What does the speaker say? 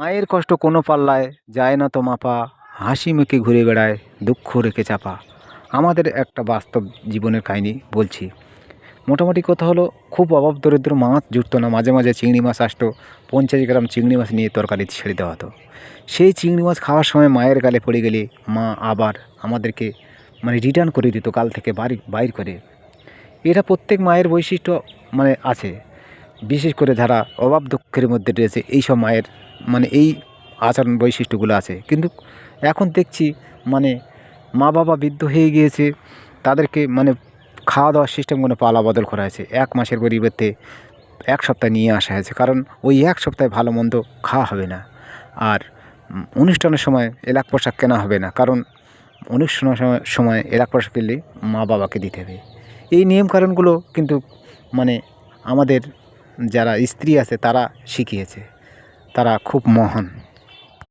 মায়ের কষ্ট কোনো পাল্লায় যায় না তো মাপা, হাসি মুখে ঘুরে বেড়ায় দুঃখ রেখে চাপা। আমাদের একটা বাস্তব জীবনের কাহিনী বলছি। মোটামুটি কথা হলো, খুব অভাব দরিদ্র, মাছ জুটতো না, মাঝে মাঝে চিংড়ি মাছ আসতো। 50 গ্রাম চিংড়ি মাছ নিয়ে তরকারি ছেড়ে দেওয়া হতো। সেই চিংড়ি মাছ খাওয়ার সময় মায়ের গালে পড়ে গেলে মা আবার আমাদেরকে রিটার্ন করে দিত গাল থেকে বাইর করে। এটা প্রত্যেক মায়ের বৈশিষ্ট্য আছে। বিশেষ করে যারা অভাব দুঃখের মধ্যে রয়েছে, এইসব মায়ের এই আচরণ বৈশিষ্ট্যগুলো আছে। কিন্তু এখন দেখছি মা বাবা বৃদ্ধ হয়ে গিয়েছে, তাদেরকে খাওয়া দাওয়ার সিস্টেমগুলো পালা বদল করা হয়েছে। 1 মাসের পরিবর্তে 1 সপ্তাহ নিয়ে আসা হয়েছে, কারণ ওই 1 সপ্তাহে ভালো মন্দ খাওয়া হবে না। আর অনুষ্ঠানের সময় এলাক পোশাক কেনা হবে না, কারণ অনুষ্ঠানের সময় এলাক পোশাক কিনলে মা বাবাকে দিতে হবে। এই নিয়মকানুনগুলো কিন্তু আমাদের যারা স্ত্রী আছে তারা শিখিয়েছে, তারা খুব মহান।